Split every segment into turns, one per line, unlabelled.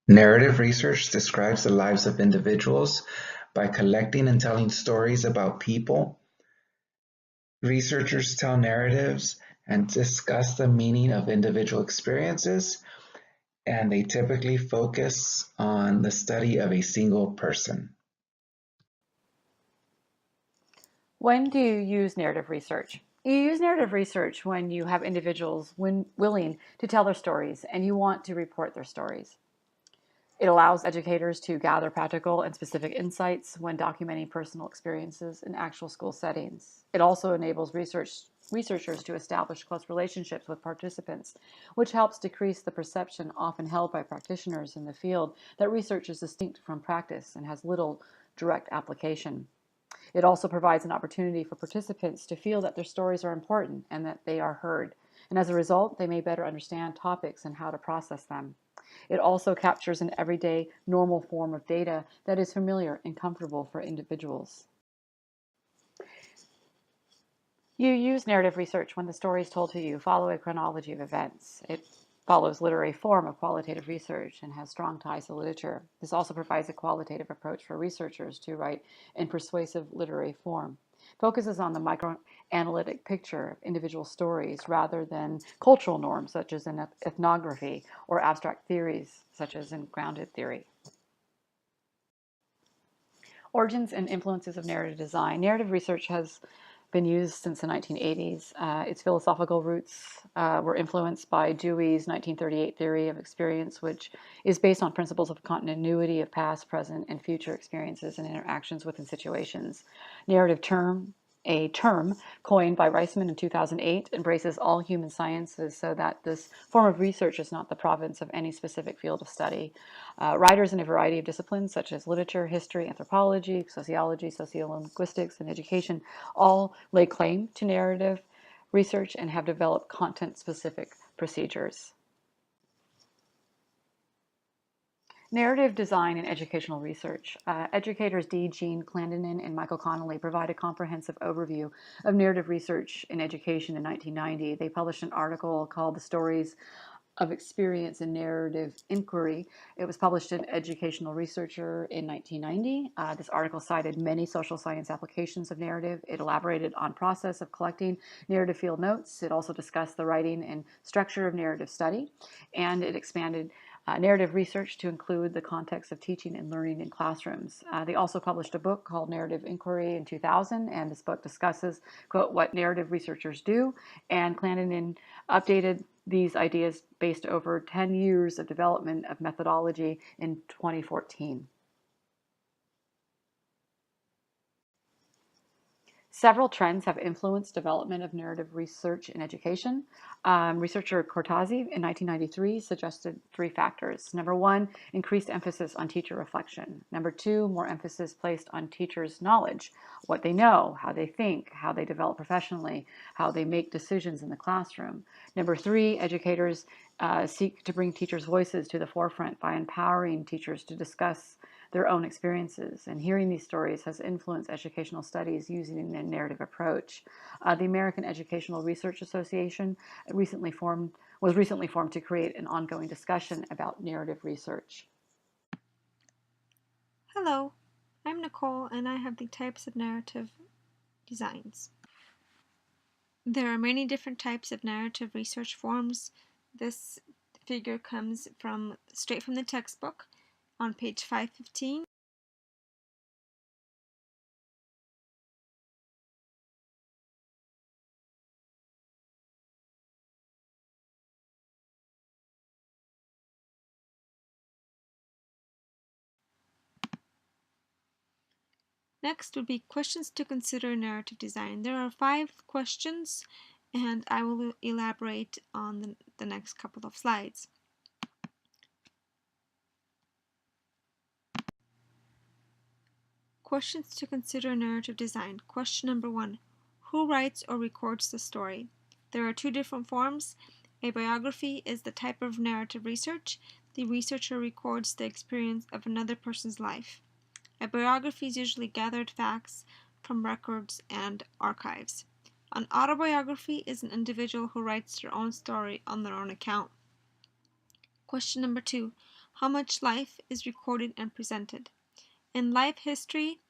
Narrative research describes the lives of individuals by collecting and telling stories about people. Researchers tell narratives and discuss the meaning of individual experiences, and they typically focus on the study of a single person.
When do you use narrative research? You use narrative research when you have individuals willing to tell their stories and you want to report their stories. It allows educators to gather practical and specific insights when documenting personal experiences in actual school settings. It also enables researchers to establish close relationships with participants, which helps decrease the perception often held by practitioners in the field that research is distinct from practice and has little direct application. It also provides an opportunity for participants to feel that their stories are important and that they are heard. And as a result, they may better understand topics and how to process them. It also captures an everyday, normal form of data that is familiar and comfortable for individuals. You use narrative research when the stories told to you follow a chronology of events. It follows literary form of qualitative research and has strong ties to literature. This also provides a qualitative approach for researchers to write in persuasive literary form. Focuses on the microanalytic picture of individual stories rather than cultural norms such as in ethnography or abstract theories such as in grounded theory. Origins and influences of narrative design. Narrative research has been used since the 1980s. Its philosophical roots were influenced by Dewey's 1938 theory of experience, which is based on principles of continuity of past, present, and future experiences and interactions within situations. Narrative a term coined by Reisman in 2008, embraces all human sciences so that this form of research is not the province of any specific field of study. Writers in a variety of disciplines such as literature, history, anthropology, sociology, sociolinguistics, and education all lay claim to narrative research and have developed content-specific procedures. Narrative design and educational research. Educators D. Jean Clandinin and Michael Connolly provide a comprehensive overview of narrative research in education in 1990. They published an article called The Stories of Experience in Narrative Inquiry. It was published in Educational Researcher in 1990. This article cited many social science applications of narrative. It elaborated on process of collecting narrative field notes. It also discussed the writing and structure of narrative study, and it expanded narrative research to include the context of teaching and learning in classrooms. They also published a book called Narrative Inquiry in 2000, and this book discusses, quote, what narrative researchers do, and Clandinin updated these ideas based over 10 years of development of methodology in 2014. Several trends have influenced development of narrative research in education. Researcher Cortazzi in 1993 suggested three factors. Number one, increased emphasis on teacher reflection. Number two, more emphasis placed on teachers' knowledge, what they know, how they think, how they develop professionally, how they make decisions in the classroom. Number three, educators seek to bring teachers' voices to the forefront by empowering teachers to discuss their own experiences. And hearing these stories has influenced educational studies using a narrative approach. The American Educational Research Association was recently formed to create an ongoing discussion about narrative research.
Hello, I'm Nicole and I have the types of narrative designs. There are many different types of narrative research forms. This figure comes straight from the textbook on page 515. Next would be questions to consider in narrative design. There are 5 questions and I will elaborate on the next couple of slides. Questions to consider in narrative design. Question number 1. Who writes or records the story? There are 2 different forms. A biography is the type of narrative research. The researcher records the experience of another person's life. A biography is usually gathered facts from records and archives. An autobiography is an individual who writes their own story on their own account. Question number 2. How much life is recorded and presented? In life history,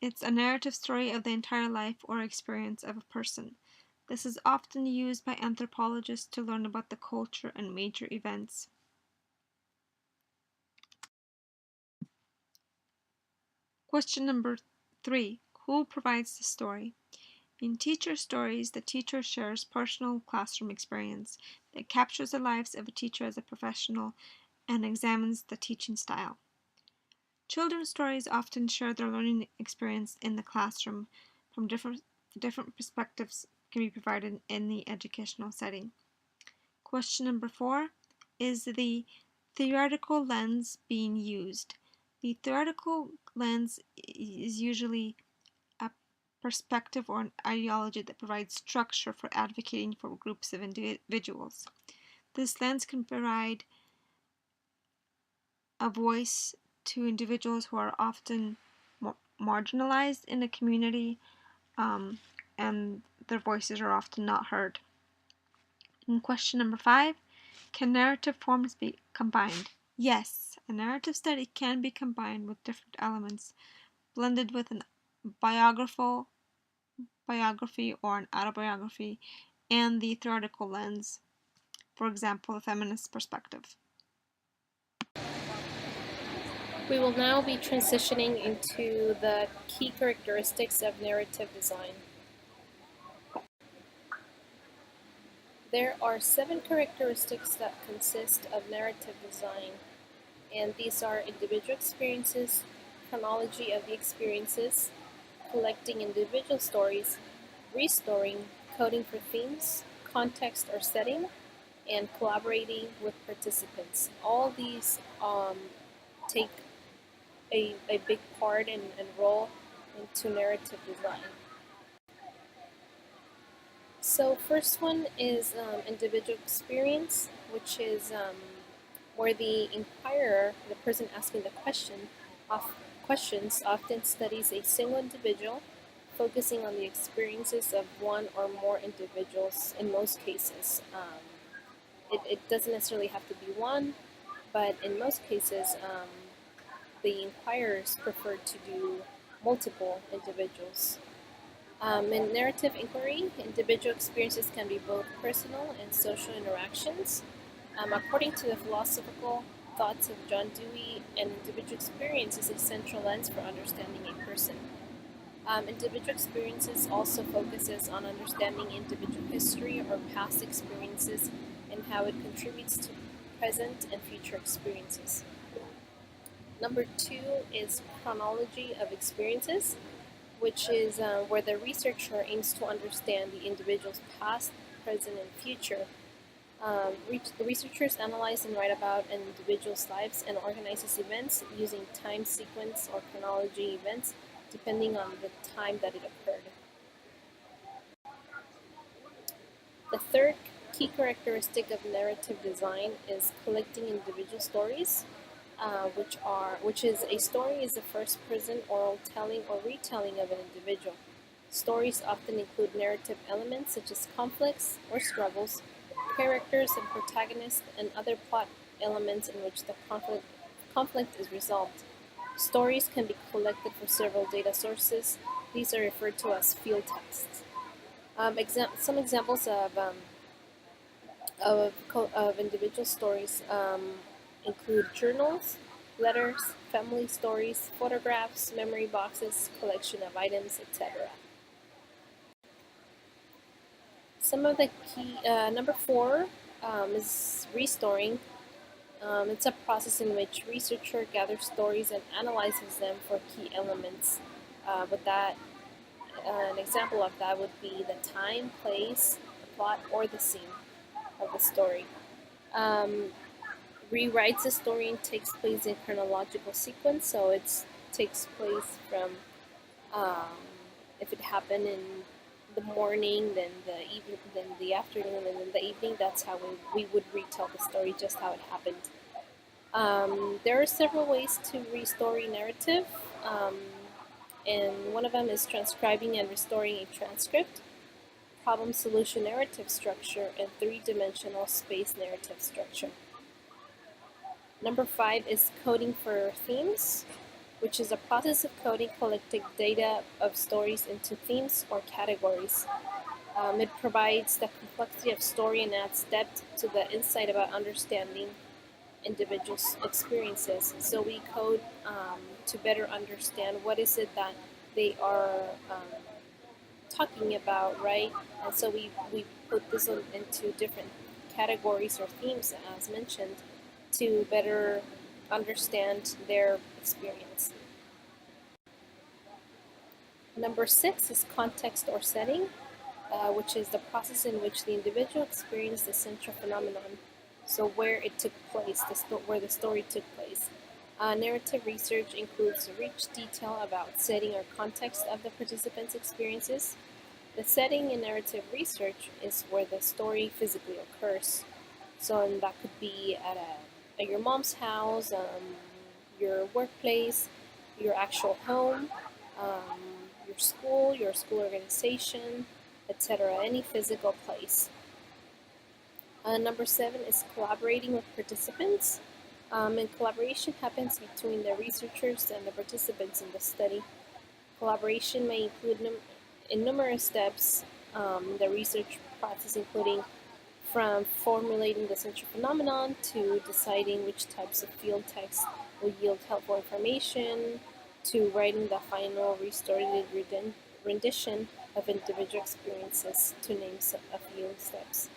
it's a narrative story of the entire life or experience of a person. This is often used by anthropologists to learn about the culture and major events. Question number 3. Who provides the story? In teacher stories, the teacher shares personal classroom experience that captures the lives of a teacher as a professional and examines the teaching style. Children's stories often share their learning experience in the classroom from different perspectives can be provided in the educational setting. Question number 4. Is the theoretical lens being used? The theoretical lens is usually a perspective or an ideology that provides structure for advocating for groups of individuals. This lens can provide a voice to individuals who are often marginalized in a community, and their voices are often not heard. And question number 5, can narrative forms be combined? Yes, a narrative study can be combined with different elements, blended with an biography or an autobiography, and the theoretical lens, for example, the feminist perspective.
We will now be transitioning into the key characteristics of narrative design. There are 7 characteristics that consist of narrative design, and these are individual experiences, chronology of the experiences, collecting individual stories, restoring, coding for themes, context or setting, and collaborating with participants. All these take a big part and role into narrative design. So first one is individual experience, which is where the inquirer, the person asking the questions, often studies a single individual, focusing on the experiences of one or more individuals in most cases. It doesn't necessarily have to be one, but in most cases, the inquirers prefer to do multiple individuals. In narrative inquiry, individual experiences can be both personal and social interactions. According to the philosophical thoughts of John Dewey, an individual experience is a central lens for understanding a person. Individual experiences also focuses on understanding individual history or past experiences and how it contributes to present and future experiences. Number 2 is chronology of experiences, which is where the researcher aims to understand the individual's past, present, and future. The researchers analyze and write about an individual's lives and organizes events using time sequence or chronology events depending on the time that it occurred. The third key characteristic of narrative design is collecting individual stories, which is a story is the first-person oral telling or retelling of an individual. Stories often include narrative elements such as conflicts or struggles, characters and protagonists, and other plot elements in which the conflict is resolved. Stories can be collected from several data sources. These are referred to as field texts. Some examples of individual stories include journals, letters, family stories, photographs, memory boxes, collection of items, etc. Some of the key, number 4 is restoring. It's a process in which researcher gathers stories and analyzes them for key elements. An example of that would be the time, place, the plot, or the scene of the story. Rewrites the story and takes place in chronological sequence, so it takes place from if it happened in the morning, then the evening, then the afternoon, and then the evening. That's how we would retell the story, just how it happened. There are several ways to restore a narrative, and one of them is transcribing and restoring a transcript, problem solution narrative structure, and 3-dimensional space narrative structure. Number 5 is coding for themes, which is a process of coding collecting data of stories into themes or categories. It provides the complexity of story and adds depth to the insight about understanding individuals' experiences. So we code to better understand what is it that they are talking about, right? And so we put this into different categories or themes, as mentioned, to better understand their experience. Number 6 is context or setting, which is the process in which the individual experienced the central phenomenon. So where it took place, where the story took place. Narrative research includes rich detail about setting or context of the participants' experiences. The setting in narrative research is where the story physically occurs. So and that could be at your mom's house, your workplace, your actual home, your school organization, etc. Any physical place. Number 7 is collaborating with participants. And collaboration happens between the researchers and the participants in the study. Collaboration may include in numerous steps, the research process including from formulating the central phenomenon to deciding which types of field text will yield helpful information, to writing the final restorative rendition of individual experiences, to name a few steps.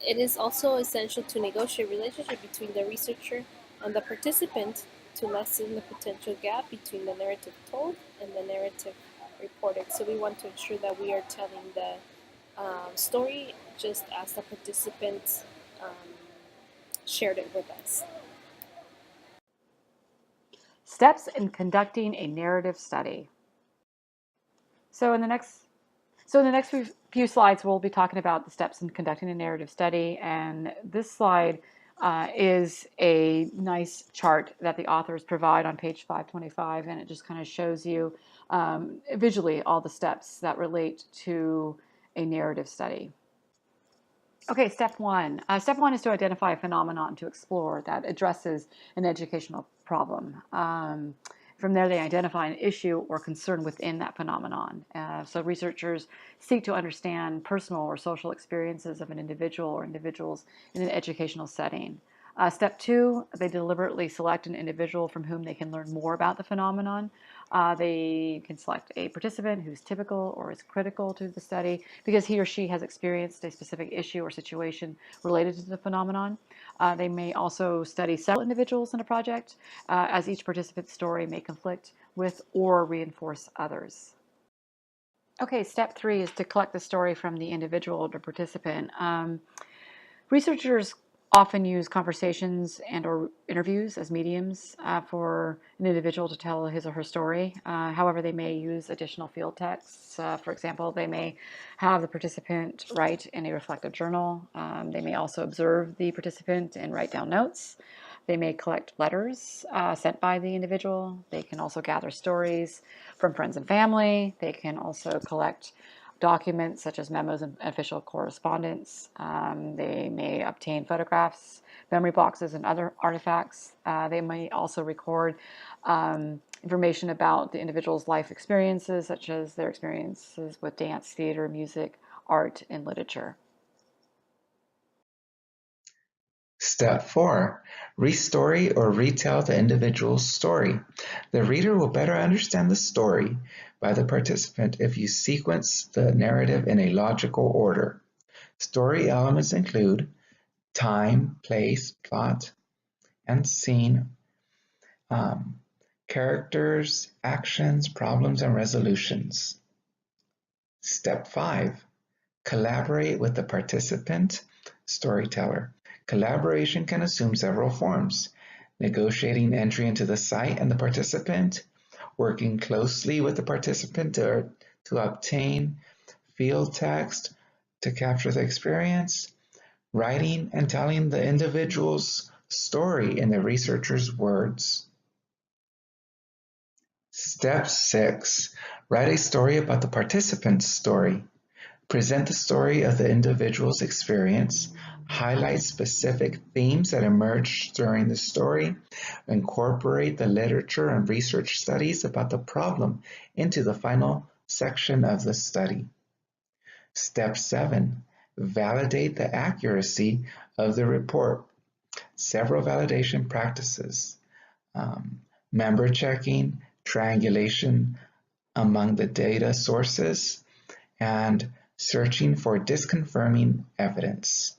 It is also essential to negotiate relationship between the researcher and the participant to lessen the potential gap between the narrative told and the narrative reported. So we want to ensure that we are telling the story just as the participants shared it with us.
Steps in conducting a narrative study. So in the next few slides, we'll be talking about the steps in conducting a narrative study. And this slide is a nice chart that the authors provide on page 525. And it just kind of shows you visually all the steps that relate to a narrative study. Okay, step one. Step one is to identify a phenomenon to explore that addresses an educational problem. From there, they identify an issue or concern within that phenomenon. So researchers seek to understand personal or social experiences of an individual or individuals in an educational setting. Step two, they deliberately select an individual from whom they can learn more about the phenomenon. They can select a participant who's typical or is critical to the study because he or she has experienced a specific issue or situation related to the phenomenon. They may also study several individuals in a project, as each participant's story may conflict with or reinforce others. Okay, step three is to collect the story from the individual or the participant. Researchers often use conversations and or interviews as mediums for an individual to tell his or her story. However, they may use additional field texts. For example, they may have the participant write in a reflective journal. They may also observe the participant and write down notes. They may collect letters sent by the individual. They can also gather stories from friends and family. They can also collect documents such as memos and official correspondence. They may obtain photographs, memory boxes, and other artifacts. They may also record information about the individual's life experiences, such as their experiences with dance, theater, music, art, and literature.
Step 4. Restory or retell the individual's story. The reader will better understand the story by the participant if you sequence the narrative in a logical order. Story elements include time, place, plot, and scene, characters, actions, problems, and resolutions. Step 5. Collaborate with the participant, storyteller. Collaboration can assume several forms: negotiating entry into the site and the participant, working closely with the participant to obtain field text to capture the experience, writing and telling the individual's story in the researcher's words. Step 6. Write a story about the participant's story. Present the story of the individual's experience, Highlight specific themes that emerge during the story. Incorporate the literature and research studies about the problem into the final section of the study. Step 7. Validate the accuracy of the report. Several validation practices. Member checking, triangulation among the data sources, and searching for disconfirming evidence.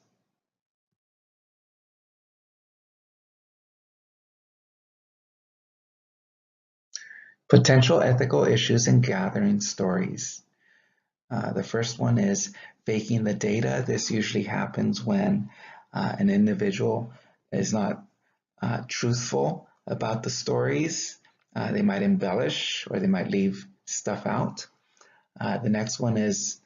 Potential ethical issues in gathering stories. The first one is faking the data. This usually happens when an individual is not truthful about the stories. They might embellish or they might leave stuff out. The next one is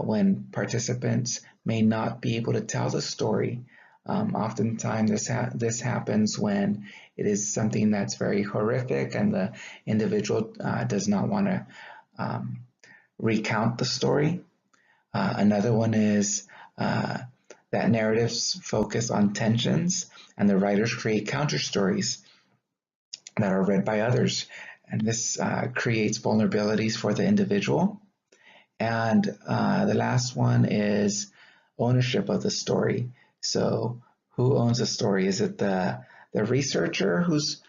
when participants may not be able to tell the story. Oftentimes this happens when it is something that's very horrific and the individual does not want to recount the story. Another one is that narratives focus on tensions and the writers create counter stories that are read by others. And this creates vulnerabilities for the individual. And the last one is ownership of the story. So who owns the story? Is it the researcher who's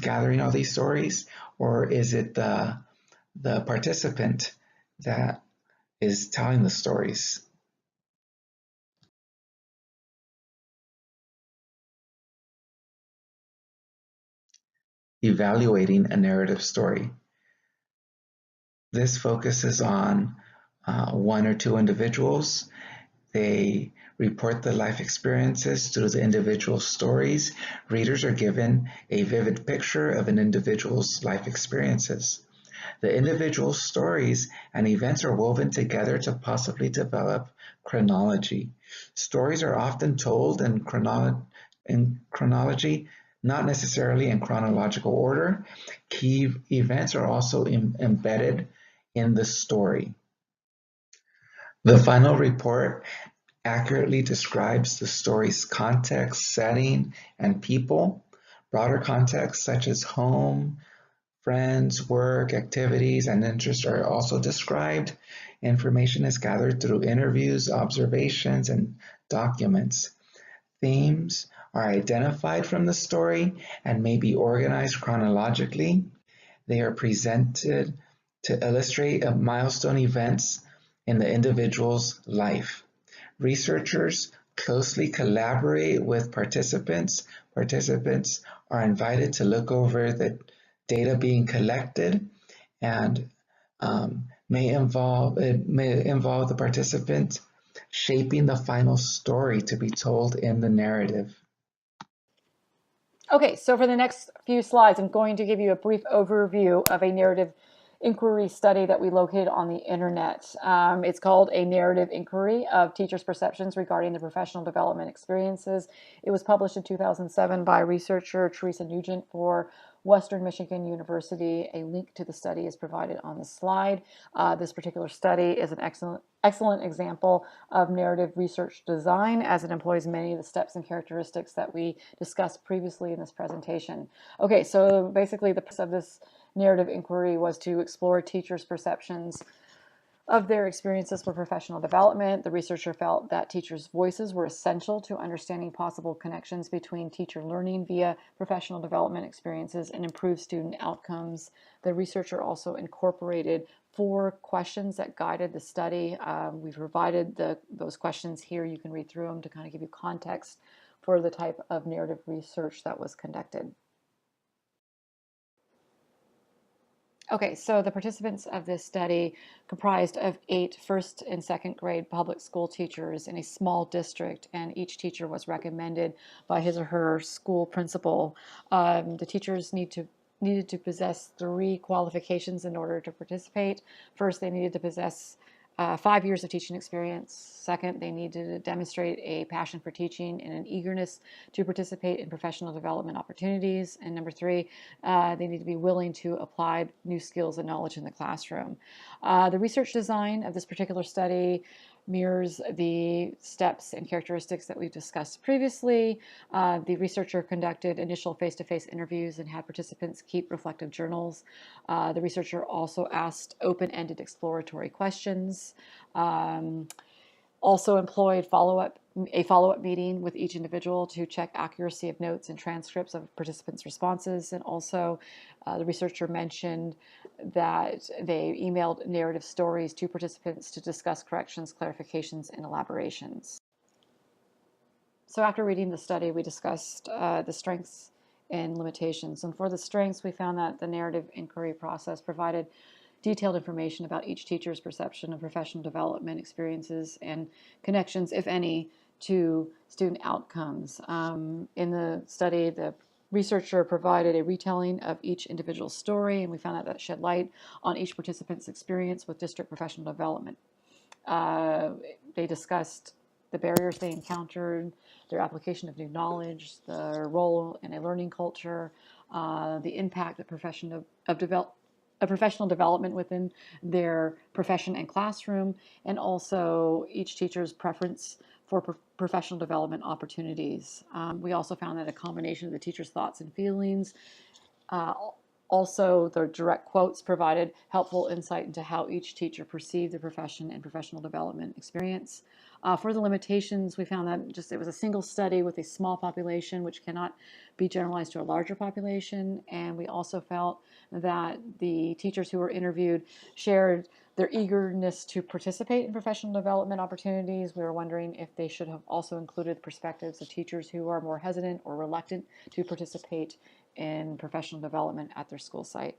gathering all these stories, or is it the participant that is telling the stories? Evaluating a narrative story. This focuses on one or two individuals. They report the life experiences through the individual stories. Readers are given a vivid picture of an individual's life experiences. The individual stories and events are woven together to possibly develop chronology. Stories are often told in chronology, not necessarily in chronological order. Key events are also embedded in the story. The final report accurately describes the story's context, setting, and people. Broader contexts such as home, friends, work, activities, and interests are also described. Information is gathered through interviews, observations, and documents. Themes are identified from the story and may be organized chronologically. They are presented to illustrate milestone events in the individual's life. Researchers closely collaborate with participants. Participants are invited to look over the data being collected and may involve the participant shaping the final story to be told in the narrative.
Okay, so for the next few slides, I'm going to give you a brief overview of a narrative inquiry study that we located on the internet. It's called A Narrative Inquiry of Teachers' Perceptions Regarding the Professional Development Experiences. It was published in 2007 by researcher Teresa Nugent for Western Michigan University. A link to the study is provided on the slide. This particular study is an excellent example of narrative research design, as it employs many of the steps and characteristics that we discussed previously in this presentation. Okay, so basically the purpose of this narrative inquiry was to explore teachers' perceptions of their experiences for professional development. The researcher felt that teachers' voices were essential to understanding possible connections between teacher learning via professional development experiences and improved student outcomes. The researcher also incorporated 4 questions that guided the study. We've provided those questions here. You can read through them to kind of give you context for the type of narrative research that was conducted. Okay, so the participants of this study comprised of 8 first and second grade public school teachers in a small district, and each teacher was recommended by his or her school principal. The teachers needed to possess 3 qualifications in order to participate. First, they needed to possess 5 years of teaching experience. Second, they needed to demonstrate a passion for teaching and an eagerness to participate in professional development opportunities. And number 3, they need to be willing to apply new skills and knowledge in the classroom. The research design of this particular study mirrors the steps and characteristics that we've discussed previously. The researcher conducted initial face-to-face interviews and had participants keep reflective journals. The researcher also asked open-ended exploratory questions. Also employed a follow-up meeting with each individual to check accuracy of notes and transcripts of participants' responses. And also, the researcher mentioned that they emailed narrative stories to participants to discuss corrections, clarifications, and elaborations. So after reading the study, we discussed the strengths and limitations. And for the strengths, we found that the narrative inquiry process provided detailed information about each teacher's perception of professional development experiences and connections, if any, to student outcomes. In the study, the researcher provided a retelling of each individual story, and we found out that shed light on each participant's experience with district professional development. They discussed the barriers they encountered, their application of new knowledge, their role in a learning culture, the impact of professional development within their profession and classroom, and also each teacher's preference for professional development opportunities. We also found that a combination of the teacher's thoughts and feelings, also the direct quotes provided helpful insight into how each teacher perceived the profession and professional development experience. For the limitations, we found that it was a single study with a small population, which cannot be generalized to a larger population. And we also felt that the teachers who were interviewed shared their eagerness to participate in professional development opportunities. We were wondering if they should have also included the perspectives of teachers who are more hesitant or reluctant to participate in professional development at their school site.